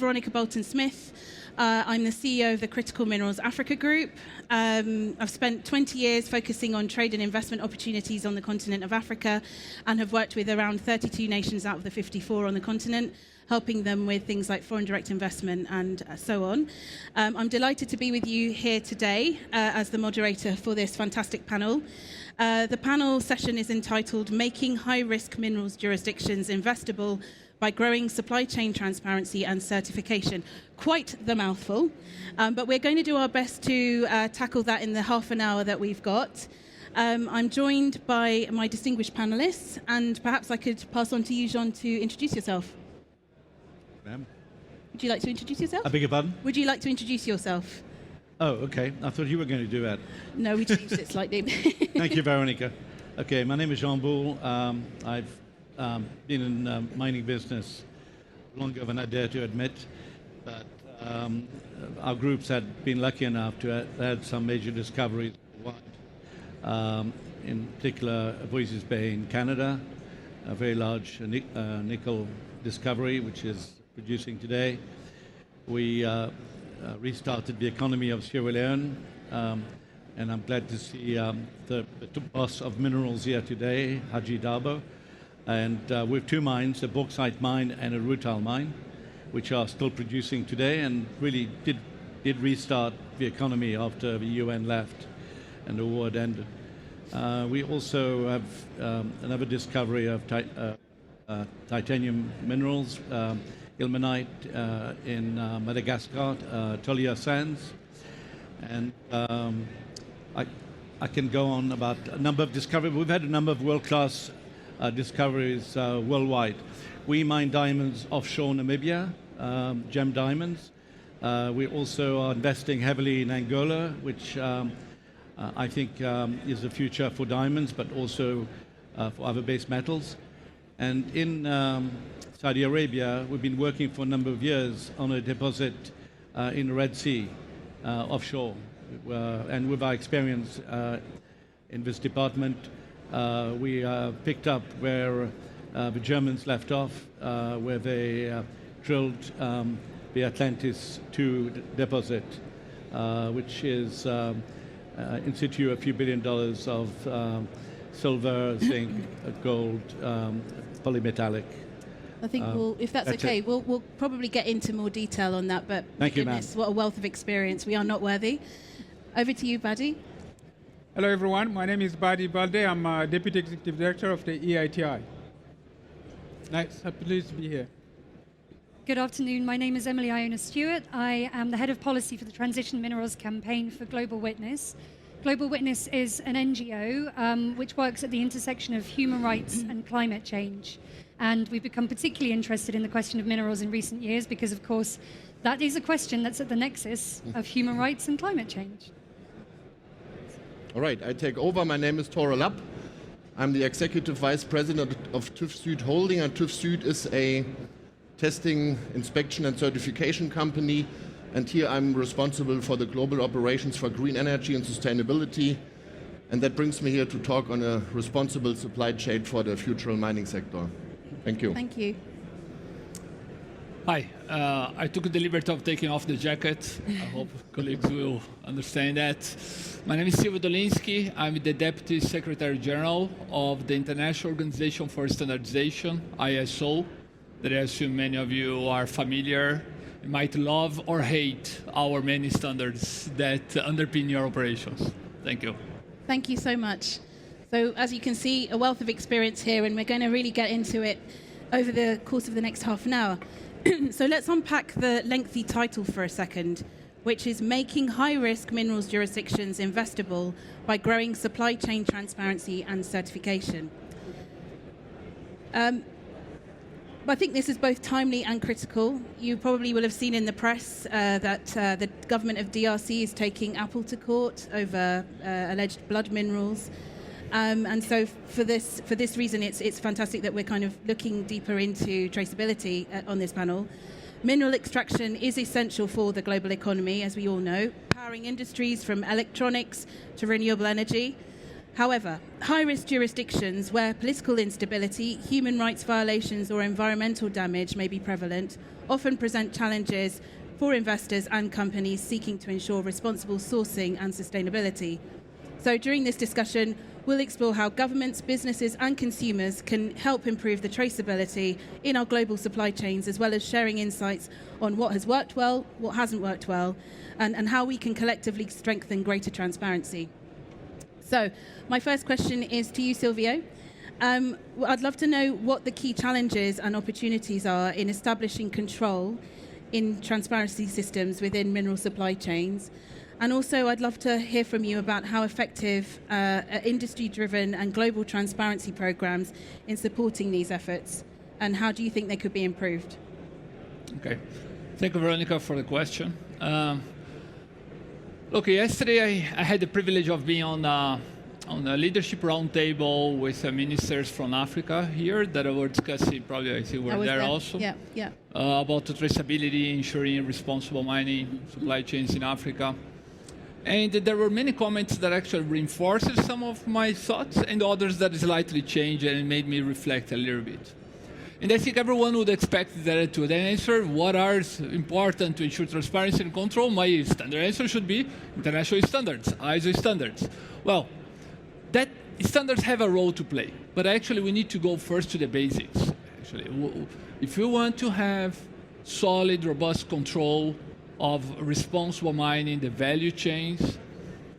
Veronica Bolton-Smith. I'm the CEO of the Critical Minerals Africa Group. I've spent 20 years focusing on trade and investment opportunities on the continent of Africa and have worked with around 32 nations out of the 54 on the continent, helping them with things like foreign direct investment and so on. I'm delighted to be with you here today as the moderator for this fantastic panel. The panel session is entitled Making High-Risk Minerals Jurisdictions Investable by Growing Supply Chain Transparency and Certification. Quite the mouthful, but we're going to do our best to tackle that in the half an hour that we've got. I'm joined by my distinguished panelists, and perhaps I could pass on to you, Jean, to introduce yourself. Ma'am? Would you like to introduce yourself? I beg your pardon? Would you like to introduce yourself? Oh, okay. I thought you were going to do that. No, we changed it slightly. Thank you, Veronica. Okay, my name is Jean Boulle. I've been in the mining business longer than I dare to admit, but our groups had been lucky enough to have had some major discoveries worldwide. In particular, Voisey's Bay in Canada, a very large nickel discovery, which is producing today. We restarted the economy of Sierra Leone, and I'm glad to see the boss of minerals here today, Haji Dabo. And we have two mines, a bauxite mine and a rutile mine, which are still producing today and really did restart the economy after the UN left and the war had ended. We also have another discovery of titanium minerals, ilmenite in Madagascar, Tolia Sands. And I can go on about a number of discoveries. We've had a number of world-class discoveries worldwide. We mine diamonds offshore Namibia, gem diamonds. We also are investing heavily in Angola, which I think is the future for diamonds, but also for other base metals. And in Saudi Arabia, we've been working for a number of years on a deposit in the Red Sea, offshore. And with our experience in this department, we picked up where the Germans left off, where they drilled the Atlantis II deposit, which is in situ a few $1 billion of silver, zinc, gold, polymetallic. I think if that's okay, we'll probably get into more detail on that, but thank you, ma'am. What a wealth of experience. We are not worthy. Over to you, Badi. Hello, everyone. My name is Badi Balde. I'm Deputy Executive Director of the EITI. Nice. Pleased to be here. Good afternoon. My name is Emily Iona Stewart. I am the Head of Policy for the Transition Minerals Campaign for Global Witness. Global Witness is an NGO which works at the intersection of human rights and climate change. And we've become particularly interested in the question of minerals in recent years because, of course, that is a question that's at the nexus of human rights and climate change. All right, I take over. My name is Tore Lapp. I'm the Executive Vice President of TÜV Süd Holding, and TÜV Süd is a testing, inspection and certification company. And here I'm responsible for the global operations for green energy and sustainability. And that brings me here to talk on a responsible supply chain for the future mining sector. Thank you. Thank you. Hi, I took the liberty of taking off the jacket. I hope colleagues will understand that. My name is Silvio Dolinsky. I'm the Deputy Secretary General of the International Organization for Standardization, ISO, that I assume many of you are familiar. You might love or hate our many standards that underpin your operations. Thank you. Thank you so much. So as you can see, a wealth of experience here, and we're going to really get into it over the course of the next half an hour. So let's unpack the lengthy title for a second, which is Making High-Risk Minerals Jurisdictions Investable by Growing Supply Chain Transparency and Certification. I think this is both timely and critical. You probably will have seen in the press that the government of DRC is taking Apple to court over alleged blood minerals. And so for this reason, it's fantastic that we're kind of looking deeper into traceability on this panel. Mineral extraction is essential for the global economy, as we all know, powering industries from electronics to renewable energy. However, high-risk jurisdictions where political instability, human rights violations or environmental damage may be prevalent often present challenges for investors and companies seeking to ensure responsible sourcing and sustainability. So during this discussion, we'll explore how governments, businesses and consumers can help improve the traceability in our global supply chains, as well as sharing insights on what has worked well, what hasn't worked well, and how we can collectively strengthen greater transparency. So my first question is to you, Silvio. I'd love to know what the key challenges and opportunities are in establishing control in transparency systems within mineral supply chains. And also, I'd love to hear from you about how effective industry-driven and global transparency programs in supporting these efforts, and how do you think they could be improved? Okay. Thank you, Veronica, for the question. Look, yesterday I had the privilege of being on a leadership roundtable with ministers from Africa here that were discussing, probably I think we're there also, about the traceability, ensuring responsible mining supply chains in Africa. And there were many comments that actually reinforced some of my thoughts and others that slightly changed and made me reflect a little bit. And I think everyone would expect that to answer what are important to ensure transparency and control. My standard answer should be international standards, ISO standards. Well, that standards have a role to play, but actually we need to go first to the basics. Actually, if you want to have solid, robust control of responsible mining, the value chains,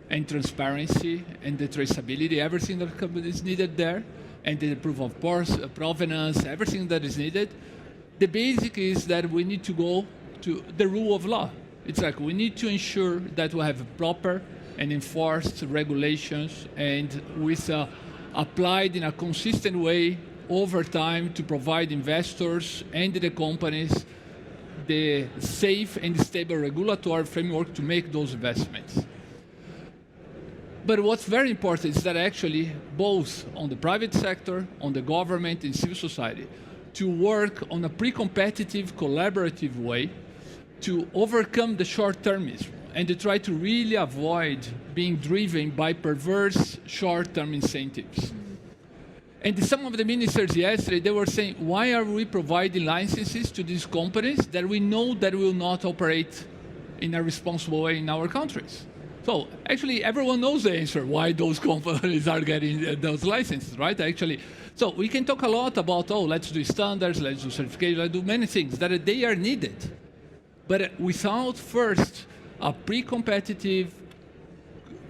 and transparency, and the traceability, everything that is needed there, and the proof of provenance, everything that is needed, the basic is that we need to go to the rule of law. It's like we need to ensure that we have proper and enforced regulations and with applied in a consistent way over time to provide investors and the companies the safe and stable regulatory framework to make those investments. But what's very important is that actually both on the private sector, on the government and civil society, to work on a pre-competitive, collaborative way to overcome the short-termism and to try to really avoid being driven by perverse short-term incentives. And some of the ministers yesterday, they were saying, why are we providing licenses to these companies that we know that will not operate in a responsible way in our countries? So actually, everyone knows the answer why those companies are getting those licenses, right? Actually, so we can talk a lot about, oh, let's do standards, let's do certification, let's do many things that they are needed. But without first a pre-competitive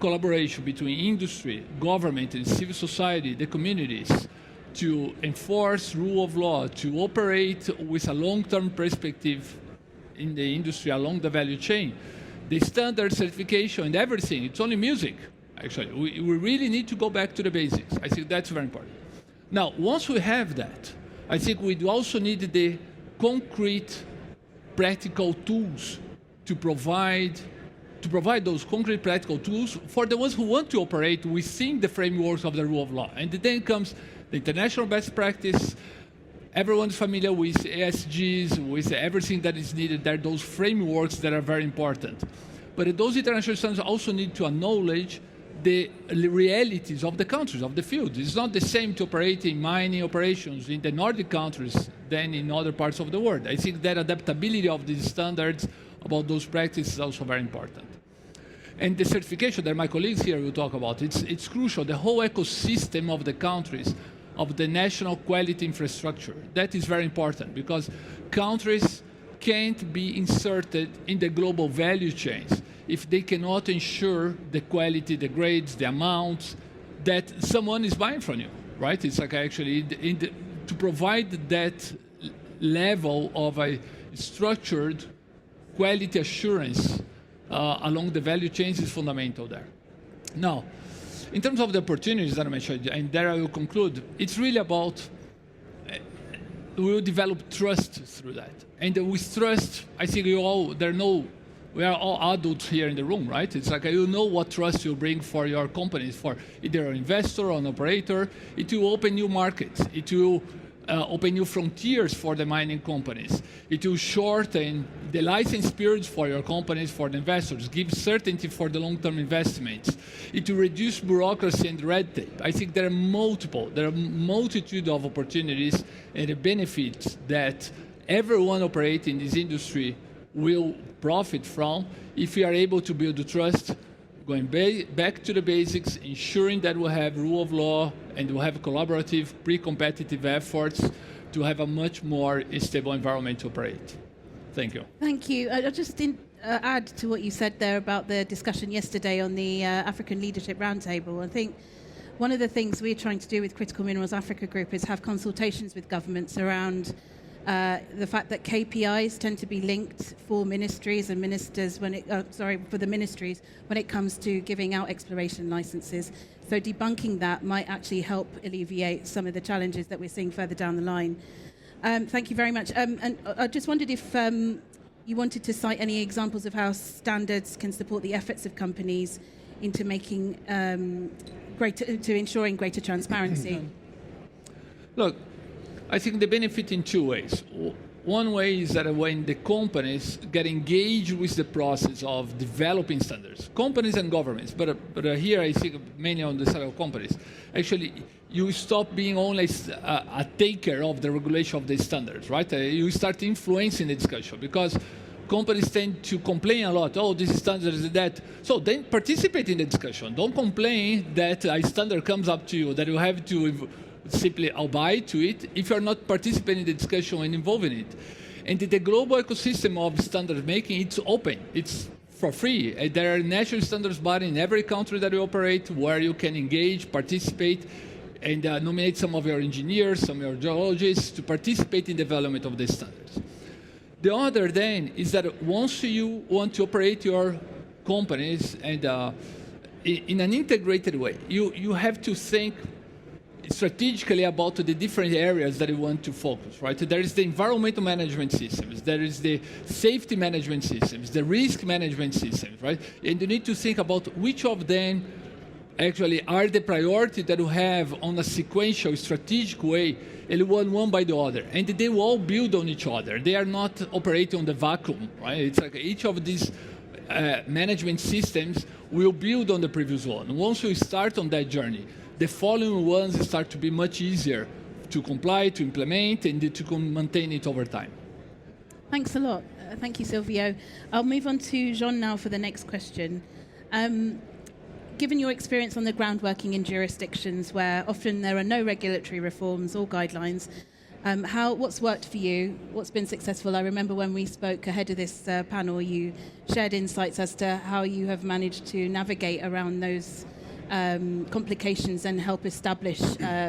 collaboration between industry, government, and civil society, the communities, to enforce rule of law, to operate with a long-term perspective in the industry along the value chain, the standard certification and everything, it's only music, actually. We really need to go back to the basics. I think that's very important. Now, once we have that, I think we also need the concrete, practical tools to provide those concrete, practical tools for the ones who want to operate within the frameworks of the rule of law. And then comes the international best practice. Everyone's familiar with ESGs, with everything that is needed there, those frameworks that are very important. But those international standards also need to acknowledge the realities of the countries, of the field. It's not the same to operate in mining operations in the Nordic countries than in other parts of the world. I think that adaptability of these standards about those practices is also very important. And the certification that my colleagues here will talk about, it's crucial. The whole ecosystem of the countries, of the national quality infrastructure, that is very important because countries can't be inserted in the global value chains if they cannot ensure the quality, the grades, the amounts that someone is buying from you, right? It's like actually to provide that level of a structured quality assurance along the value chains is fundamental there. Now, in terms of the opportunities that I mentioned, and there I will conclude, it's really about we will develop trust through that. And with trust, I think we are all adults here in the room, right? It's like you know what trust you bring for your companies, for either an investor or an operator. It will open new markets. It will open new frontiers for the mining companies. It will shorten the license periods for your companies, for the investors, give certainty for the long-term investments. It will reduce bureaucracy and red tape. I think there are a multitude of opportunities and benefits that everyone operating in this industry will profit from if we are able to build the trust, going back to the basics, ensuring that we have rule of law and we have collaborative, pre-competitive efforts to have a much more stable environment to operate. Thank you. Thank you. I'll just add to what you said there about the discussion yesterday on the African Leadership Roundtable. I think one of the things we're trying to do with Critical Minerals Africa Group is have consultations with governments around the fact that KPIs tend to be linked for ministries and ministers for the ministries when it comes to giving out exploration licenses. So debunking that might actually help alleviate some of the challenges that we're seeing further down the line. Thank you very much. And I just wondered if you wanted to cite any examples of how standards can support the efforts of companies into making ensuring greater transparency. Look, I think they benefit in two ways. One way is that when the companies get engaged with the process of developing standards, companies and governments, but here I think mainly on the side of companies, actually you stop being only a taker of the regulation of the standards, right? You start influencing the discussion because companies tend to complain a lot, oh, this standard is that. So then participate in the discussion. Don't complain that a standard comes up to you, that you have to simply abide to it if you're not participating in the discussion and involved in it. And the global ecosystem of standard making, it's open. It's for free. There are national standards bodies in every country that you operate where you can engage, participate, and nominate some of your engineers, some of your geologists to participate in the development of the standards. The other then is that once you want to operate your companies and in an integrated way, you have to think strategically about the different areas that you want to focus, right? There is the environmental management systems, there is the safety management systems, the risk management systems, right? And you need to think about which of them actually are the priority that you have on a sequential, strategic way, and one by the other. And they will all build on each other. They are not operating on the vacuum, right? It's like each of these management systems will build on the previous one. Once you start on that journey, the following ones start to be much easier to comply, to implement, and to maintain it over time. Thanks a lot. Thank you, Silvio. I'll move on to Jean now for the next question. Given your experience on the ground working in jurisdictions where often there are no regulatory reforms or guidelines, what's worked for you? What's been successful? I remember when we spoke ahead of this panel, you shared insights as to how you have managed to navigate around those complications and help establish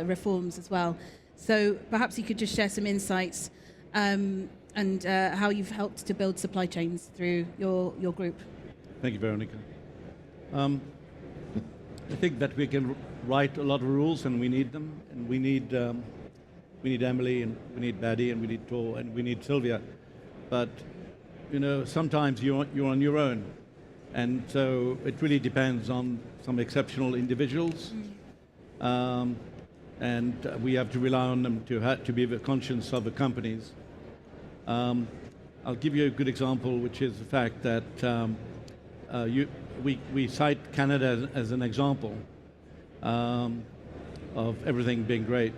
reforms as well. So perhaps you could just share some insights and how you've helped to build supply chains through your group. Thank you, Veronica. I think that we can write a lot of rules, and we need them, and we need Emily, and we need Baddy, and we need Tor, and we need Sylvia. But sometimes you're on your own, and so it really depends on some exceptional individuals, and we have to rely on them to be the conscience of the companies. I'll give you a good example, which is the fact that we cite Canada as an example of everything being great.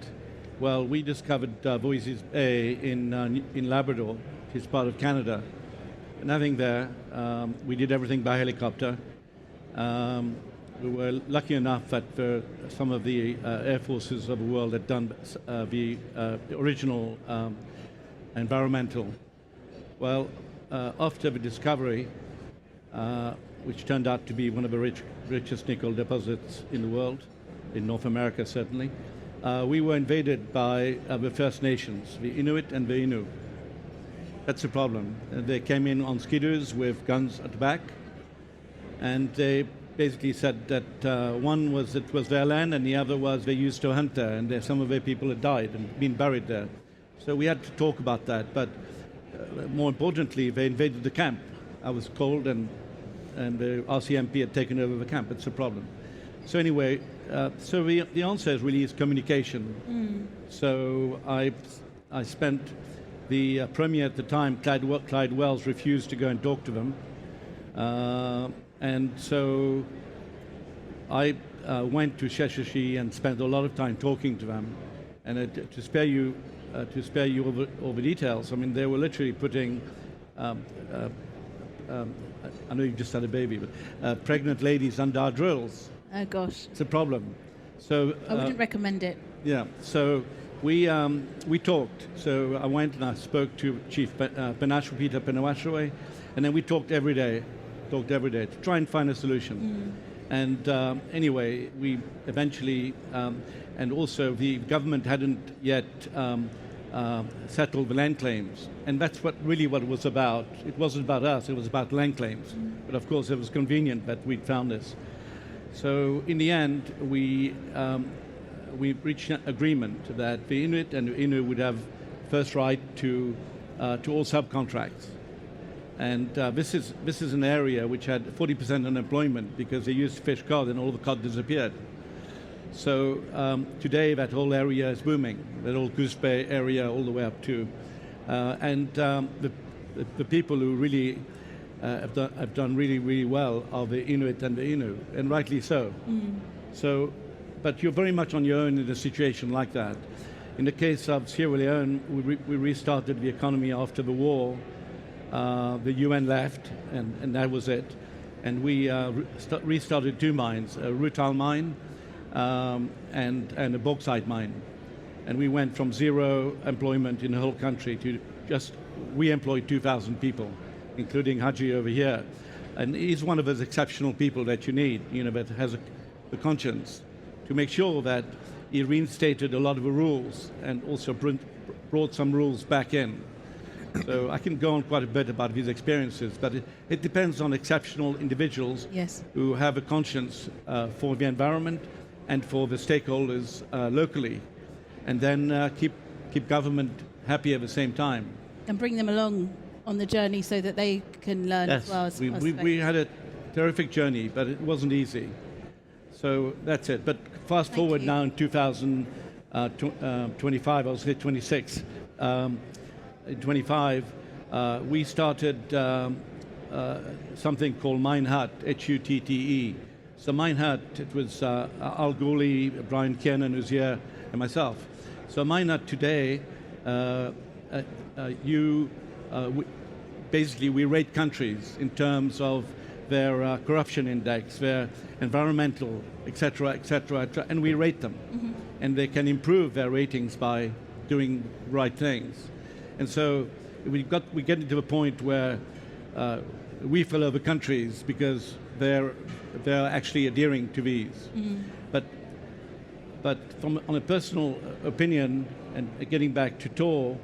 Well, we discovered Voisey's Bay in Labrador, which is part of Canada. Nothing there. We did everything by helicopter. We were lucky enough that some of the air forces of the world had done the original environmental. Well, after the discovery, which turned out to be one of the richest nickel deposits in the world, in North America certainly, we were invaded by the First Nations, the Inuit and the Innu. That's the problem. They came in on skidoos with guns at the back, and they basically said that one was it was their land, and the other was they used to hunt there, and some of their people had died and been buried there. So we had to talk about that, but more importantly, they invaded the camp. I was cold, and the RCMP had taken over the camp. It's a problem. So anyway, the answer is really is communication. So I spent the premier at the time, Clyde Wells, refused to go and talk to them, and so I went to Sheshashi and spent a lot of time talking to them. And to spare you all the details, I mean, they were literally putting. I know you've just had a baby, but pregnant ladies under our drills. Oh gosh, It's a problem. So I wouldn't recommend it. yeah. So we talked. So I went and I spoke to Chief Penashwa Peter Penawashwe, and then we talked every day to try and find a solution. And anyway, we eventually, and also the government hadn't yet settled the land claims, and that's what it was about. It wasn't about us; it was about land claims. But of course, it was convenient that we'd found this. So in the end, we reached an agreement that the Inuit and the Innu would have first right to all subcontracts. And this is an area which had 40% unemployment because they used to fish cod and all the cod disappeared. So today that whole area is booming, that old Goose Bay area all the way up to, and the people who really have done really, really well are the Inuit and the Innu, and rightly so. So, but you're very much on your own in a situation like that. In the case of Sierra Leone, we restarted the economy after the war. The UN left, and that was it. And we restarted two mines, a rutile mine and a bauxite mine. And we went from zero employment in the whole country to we employed 2,000 people, including Haji over here. And he's one of those exceptional people that you need, that has the conscience to make sure that he reinstated a lot of the rules and also brought some rules back in. So I can go on quite a bit about these experiences, but it depends on exceptional individuals who have a conscience for the environment and for the stakeholders locally, and then keep government happy at the same time. And bring them along on the journey so that they can learn as well. We had a terrific journey, but it wasn't easy. So that's it. But fast forward now in 2025, I was here 26. In 25, we started something called Mine Hut, Hutte. So Mine Hut, it was Al Ghuli, Brian Kiernan, who's here, and myself. So Mine Hut today, basically we rate countries in terms of their corruption index, their environmental, et cetera, and we rate them. And they can improve their ratings by doing the right things. And so we get into a point where we fill over countries because they're actually adhering to these. But on a personal opinion, and getting back to Tor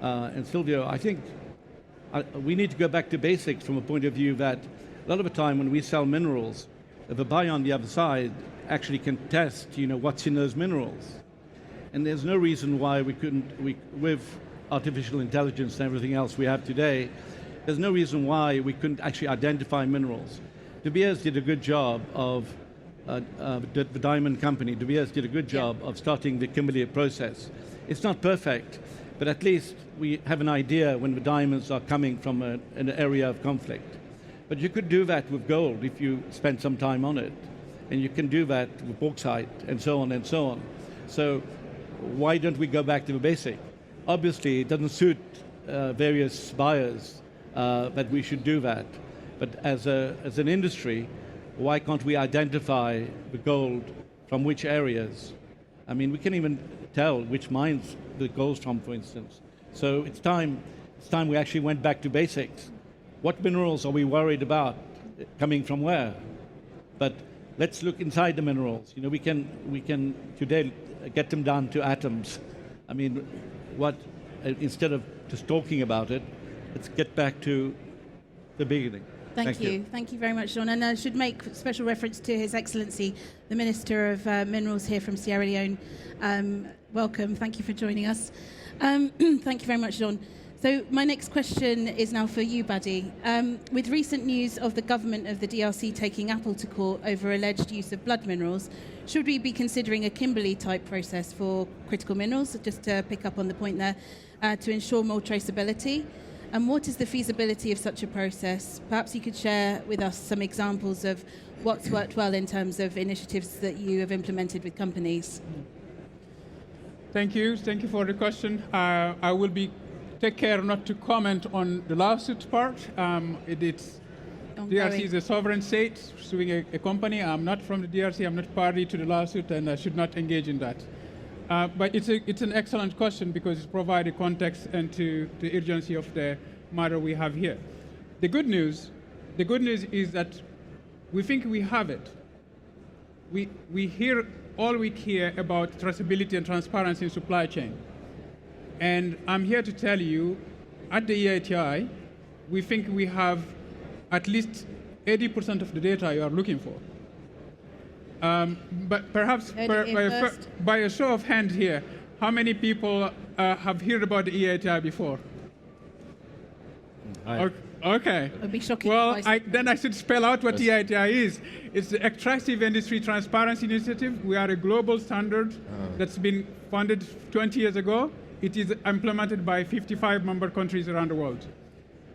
and Silvio, I think we need to go back to basics from a point of view that a lot of the time when we sell minerals, the buyer on the other side actually can test, what's in those minerals. And there's no reason why we couldn't, with artificial intelligence and everything else we have today, there's no reason why we couldn't actually identify minerals. De Beers did a good job of, the diamond company, De Beers did a good job of starting the Kimberley process. It's not perfect, but at least we have an idea when the diamonds are coming from an area of conflict. But you could do that with gold if you spend some time on it. And you can do that with bauxite and so on and so on. So why don't we go back to the basic? Obviously, it doesn't suit various buyers that we should do that. But as an industry, why can't we identify the gold from which areas? I mean, we can even tell which mines the gold's from, for instance. So it's time we actually went back to basics. What minerals are we worried about coming from where? But let's look inside the minerals. We can today get them down to atoms. I mean, instead of just talking about it, let's get back to the beginning. Thank you. Thank you very much, John. And I should make special reference to His Excellency, the Minister of Minerals here from Sierra Leone. Welcome. Thank you for joining us. Thank you very much, John. So my next question is now for you, Buddy. With recent news of the government of the DRC taking Apple to court over alleged use of blood minerals, should we be considering a Kimberley-type process for critical minerals, just to pick up on the point there, to ensure more traceability? And what is the feasibility of such a process? Perhaps you could share with us some examples of what's worked well in terms of initiatives that you have implemented with companies. Thank you. Thank you for the question. I will take care not to comment on the lawsuit part. DRC is a sovereign state suing a company. I'm not from the DRC. I'm not party to the lawsuit, and I should not engage in that. But it's an excellent question because it provides a context and to the urgency of the matter we have here. The good news is that we think we have it. We hear all week here about traceability and transparency in supply chain. And I'm here to tell you, at the EITI, we think we have at least 80% of the data you are looking for. But perhaps by a show of hands here, how many people have heard about the EITI before? Okay. It would be shocking. Well, then I should spell out what EITI is. It's the Extractive Industry Transparency Initiative. We are a global standard that's been funded 20 years ago. It is implemented by 55 member countries around the world.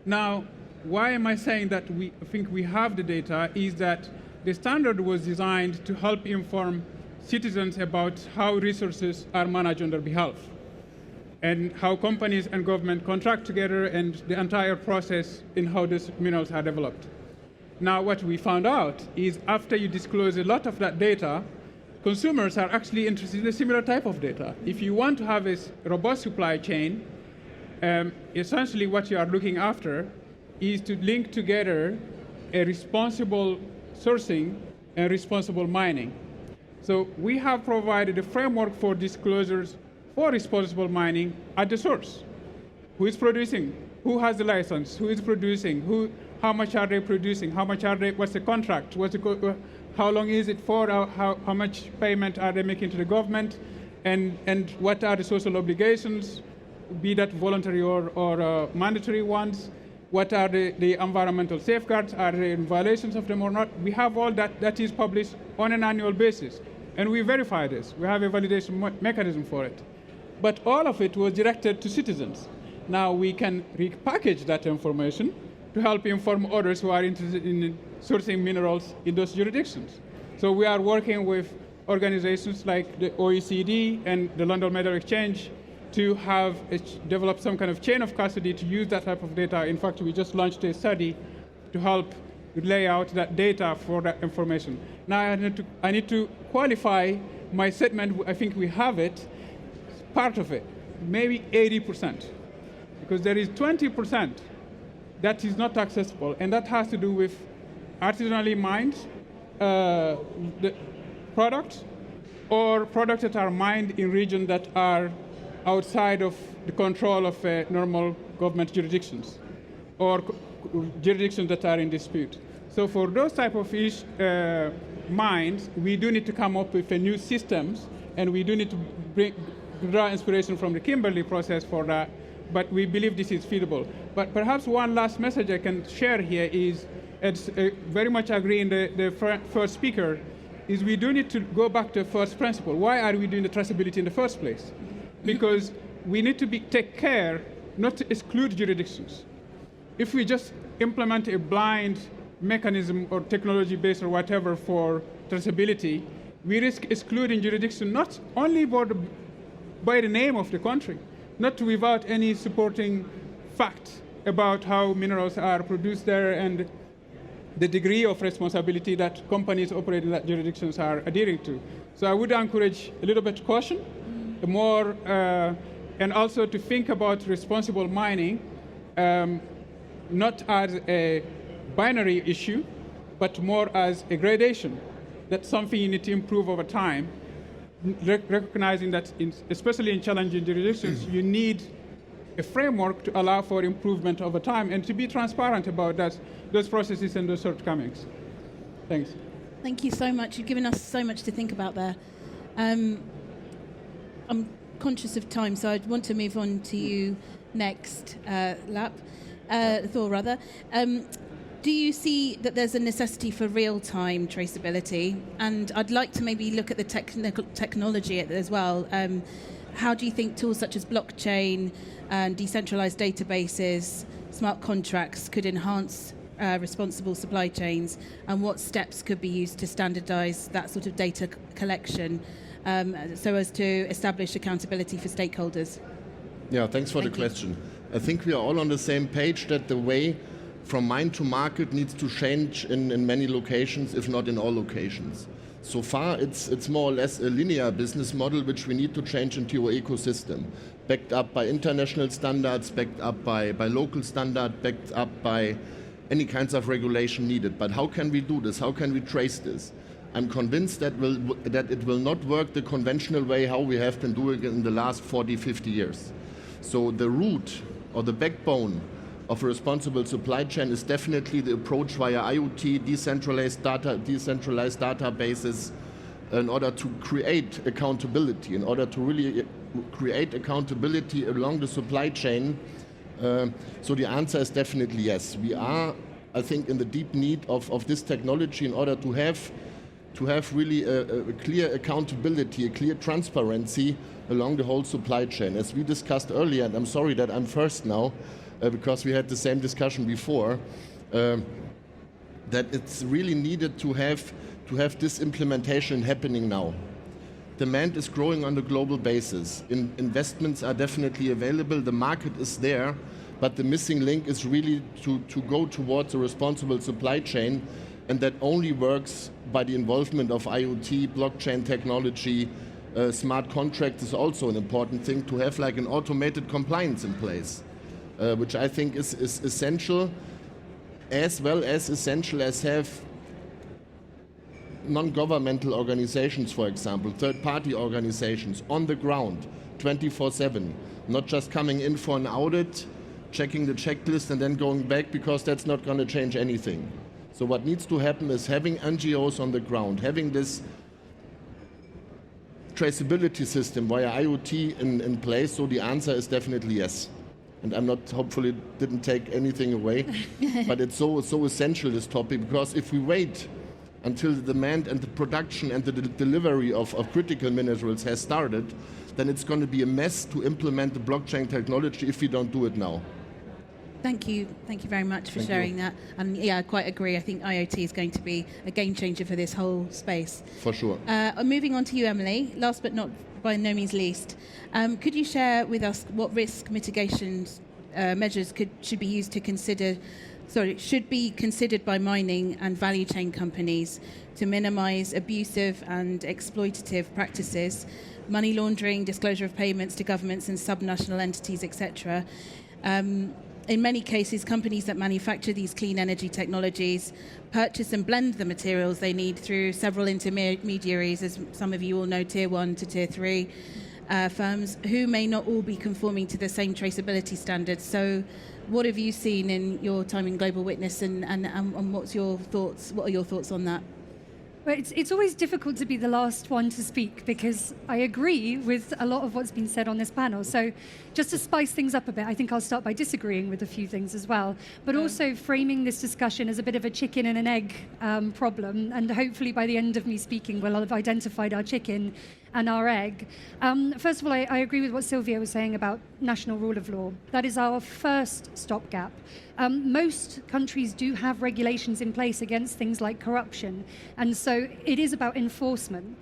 Now, why am I saying that we think we have the data is that the standard was designed to help inform citizens about how resources are managed on their behalf and how companies and government contract together and the entire process in how these minerals are developed. Now, what we found out is after you disclose a lot of that data, consumers are actually interested in a similar type of data. If you want to have a robust supply chain, essentially what you are looking after is to link together a responsible sourcing and responsible mining. So we have provided a framework for disclosures for responsible mining at the source. Who is producing? Who has the license? Who is producing? How much are they producing? How much are they? What's the contract? How long is it for? How much payment are they making to the government? And what are the social obligations, be that voluntary or mandatory ones? What are the environmental safeguards? Are they in violations of them or not? We have all that is published on an annual basis. And we verify this. We have a validation mechanism for it. But all of it was directed to citizens. Now we can repackage that information to help inform others who are interested in sourcing minerals in those jurisdictions. So we are working with organizations like the OECD and the London Metal Exchange to have develop some kind of chain of custody to use that type of data. In fact, we just launched a study to help lay out that data for that information. Now I need to qualify my statement. I think we have it, part of it, maybe 80%, because there is 20% that is not accessible, and that has to do with artisanally mined the products or products that are mined in regions that are outside of the control of normal government jurisdictions or jurisdictions that are in dispute. So for those type of mines, we do need to come up with new systems, and we do need to draw inspiration from the Kimberley process for that, but we believe this is feasible. But perhaps one last message I can share here is, it's very much agree in the first speaker, is we do need to go back to the first principle. Why are we doing the traceability in the first place? Because we need to take care not to exclude jurisdictions. If we just implement a blind mechanism or technology-based or whatever for traceability, we risk excluding jurisdiction not only by the name of the country, not without any supporting fact about how minerals are produced there and the degree of responsibility that companies operating in that jurisdictions are adhering to. So I would encourage a little bit of caution, more, and also to think about responsible mining not as a binary issue, but more as a gradation. That's something you need to improve over time, recognizing that, especially in challenging jurisdictions, you need a framework to allow for improvement over time and to be transparent about those processes and those shortcomings. Thanks. Thank you so much. You've given us so much to think about there. I'm conscious of time, so I want to move on to you, next Thor rather. Do you see that there's a necessity for real-time traceability? And I'd like to maybe look at the technology as well. How do you think tools such as blockchain and decentralized databases, smart contracts could enhance responsible supply chains, and what steps could be used to standardize that sort of data collection so as to establish accountability for stakeholders? Yeah, thanks for the question. I think we are all on the same page that the way from mine to market needs to change in many locations, if not in all locations. So far, it's more or less a linear business model which we need to change into our ecosystem, backed up by international standards, backed up by local standard, backed up by any kinds of regulation needed. But how can we do this? How can we trace this? I'm convinced that it will not work the conventional way how we have been doing it in the last 40, 50 years. So the root or the backbone of a responsible supply chain is definitely the approach via IoT, decentralized databases, in order to create accountability, in order to really create accountability along the supply chain. So the answer is definitely yes. We are, I think, in the deep need of this technology in order to have really a clear accountability, a clear transparency along the whole supply chain. As we discussed earlier, and I'm sorry that I'm first now, because we had the same discussion before, that it's really needed to have this implementation happening now. Demand is growing on a global basis. Investments are definitely available, the market is there, but the missing link is really to go towards a responsible supply chain, and that only works by the involvement of IoT, blockchain technology. Smart contracts is also an important thing, to have like an automated compliance in place. Which I think is essential, as well as essential as have non-governmental organizations, for example, third-party organizations on the ground, 24/7, not just coming in for an audit, checking the checklist and then going back, because that's not going to change anything. So what needs to happen is having NGOs on the ground, having this traceability system via IoT in place, so the answer is definitely yes. And I'm not, hopefully didn't take anything away, but it's so essential, this topic, because if we wait until the demand and the production and the delivery of critical minerals has started, then it's going to be a mess to implement the blockchain technology if we don't do it now. Thank you very much for sharing that. And yeah, I quite agree. I think IoT is going to be a game changer for this whole space. For sure. Moving on to you, Emily, last but not by no means least, could you share with us what risk mitigation measures should be considered by mining and value chain companies to minimize abusive and exploitative practices, money laundering, disclosure of payments to governments and subnational entities, etc. In many cases, companies that manufacture these clean energy technologies purchase and blend the materials they need through several intermediaries, as some of you all know, tier 1 to tier 3 firms, who may not all be conforming to the same traceability standards. So what have you seen in your time in Global Witness, and what are your thoughts on that? Well, it's always difficult to be the last one to speak, because I agree with a lot of what's been said on this panel. So just to spice things up a bit, I think I'll start by disagreeing with a few things as well, but also framing this discussion as a bit of a chicken and an egg problem. And hopefully by the end of me speaking, we'll have identified our chicken and our egg. First of all, I agree with what Sylvia was saying about national rule of law. That is our first stopgap. Most countries do have regulations in place against things like corruption, and so it is about enforcement.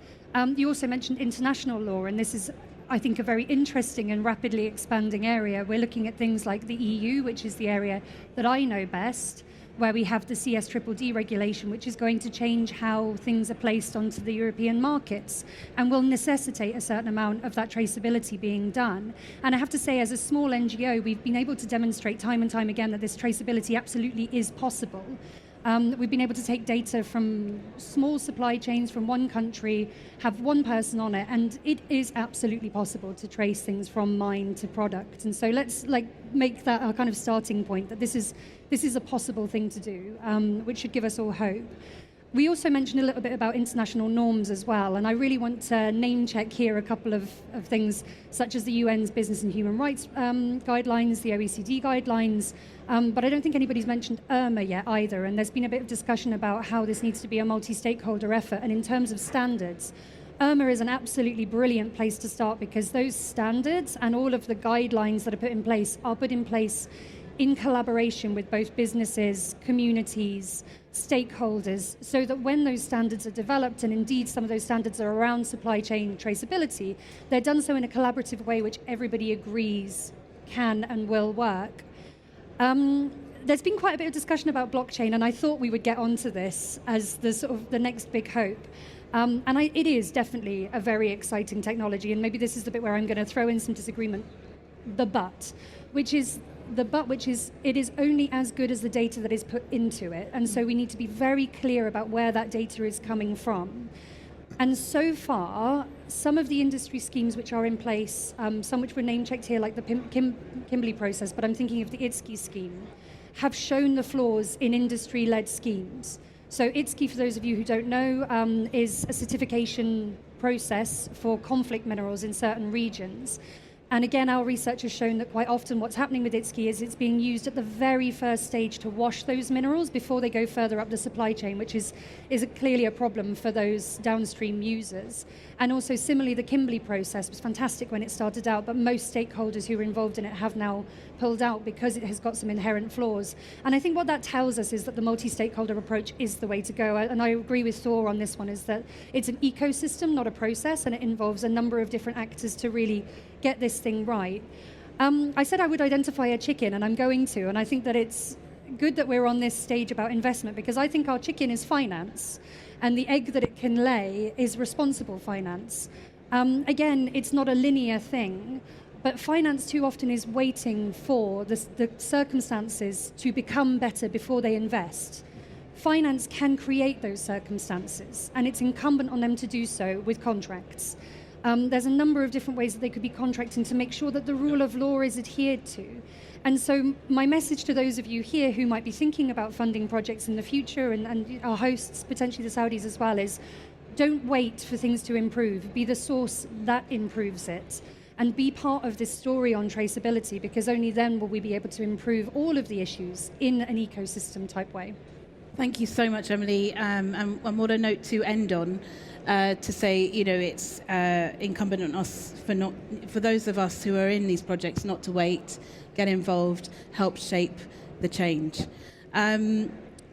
You also mentioned international law, and this is, I think, a very interesting and rapidly expanding area. We're looking at things like the EU, which is the area that I know best, where we have the CSDDD regulation, which is going to change how things are placed onto the European markets and will necessitate a certain amount of that traceability being done. And I have to say, as a small NGO, we've been able to demonstrate time and time again that this traceability absolutely is possible. We've been able to take data from small supply chains from one country, have one person on it, and it is absolutely possible to trace things from mine to product. And so let's make that our kind of starting point, that this is a possible thing to do, which should give us all hope. We also mentioned a little bit about international norms as well, and I really want to name check here a couple of things such as the UN's Business and Human Rights guidelines, the OECD guidelines, but I don't think anybody's mentioned IRMA yet either, and there's been a bit of discussion about how this needs to be a multi-stakeholder effort, and in terms of standards, IRMA is an absolutely brilliant place to start because those standards and all of the guidelines that are put in place in collaboration with both businesses, communities, stakeholders, so that when those standards are developed, and indeed some of those standards are around supply chain traceability, they're done so in a collaborative way which everybody agrees can and will work. There's been quite a bit of discussion about blockchain, and I thought we would get onto this as the sort of the next big hope. It is definitely a very exciting technology, and maybe this is the bit where I'm going to throw in some disagreement. Which is it is only as good as the data that is put into it, and so we need to be very clear about where that data is coming from. And so far, some of the industry schemes which are in place, some which were name-checked here, like the Kimberley process, but I'm thinking of the ITSCI scheme, have shown the flaws in industry-led schemes. So ITSCI, for those of you who don't know, is a certification process for conflict minerals in certain regions. And again, our research has shown that quite often what's happening with ITSCI is it's being used at the very first stage to wash those minerals before they go further up the supply chain, which is clearly a problem for those downstream users. And also similarly, the Kimberley process was fantastic when it started out, but most stakeholders who were involved in it have now pulled out because it has got some inherent flaws. And I think what that tells us is that the multi-stakeholder approach is the way to go. And I agree with Thor on this one, is that it's an ecosystem, not a process, and it involves a number of different actors to really get this thing right. I said I would identify a chicken, and I'm going to, and I think that it's good that we're on this stage about investment, because I think our chicken is finance, and the egg that it can lay is responsible finance. Again, it's not a linear thing, but finance too often is waiting for the circumstances to become better before they invest. Finance can create those circumstances, and it's incumbent on them to do so with contracts. There's a number of different ways that they could be contracting to make sure that the rule of law is adhered to. And so my message to those of you here who might be thinking about funding projects in the future, and our hosts, potentially the Saudis as well, is don't wait for things to improve. Be the source that improves it. And be part of this story on traceability, because only then will we be able to improve all of the issues in an ecosystem type way. Thank you so much, Emily. And what a note to end on, to say, it's incumbent on us, for those of us who are in these projects, not to wait, get involved, help shape the change.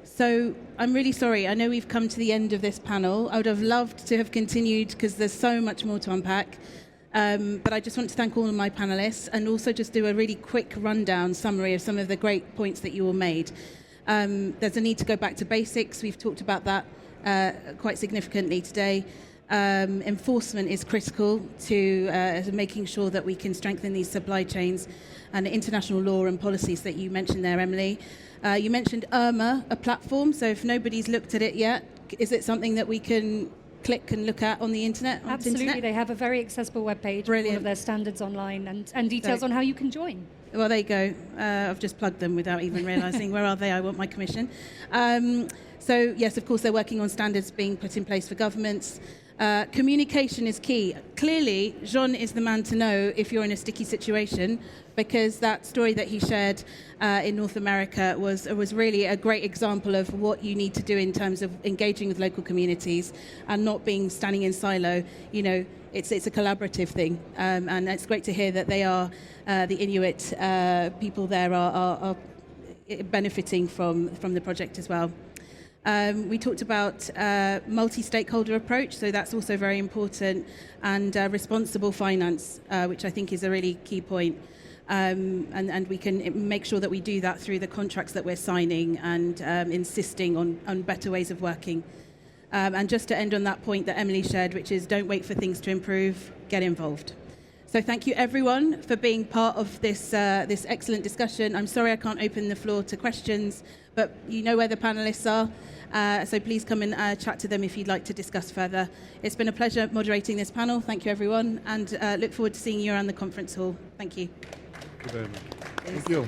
So I'm really sorry. I know we've come to the end of this panel. I would have loved to have continued because there's so much more to unpack. But I just want to thank all of my panelists, and also just do a really quick rundown summary of some of the great points that you all made. There's a need to go back to basics. We've talked about that quite significantly today. Enforcement is critical to making sure that we can strengthen these supply chains, and international law and policies that you mentioned there, Emily. You mentioned IRMA, a platform. So if nobody's looked at it yet, is it something that we can click and look at on the internet? Absolutely. They have a very accessible webpage with all of their standards online, and details on how you can join. Well, there you go. I've just plugged them without even realising. Where are they? I want my commission. So, yes, of course, they're working on standards being put in place for governments. Communication is key. Clearly, Jean is the man to know if you're in a sticky situation, because that story that he shared in North America was really a great example of what you need to do in terms of engaging with local communities and not standing in silo. It's a collaborative thing, and it's great to hear that they are the Inuit people there are benefiting from the project as well. We talked about multi-stakeholder approach, so that's also very important, and responsible finance, which I think is a really key point. And we can make sure that we do that through the contracts that we're signing, and insisting on better ways of working. And just to end on that point that Emily shared, which is don't wait for things to improve, get involved. So thank you everyone for being part of this excellent discussion. I'm sorry I can't open the floor to questions, but you know where the panelists are. So please come and chat to them if you'd like to discuss further. It's been a pleasure moderating this panel. Thank you everyone, and look forward to seeing you around the conference hall. Thank you. Thank you very much. Thank you.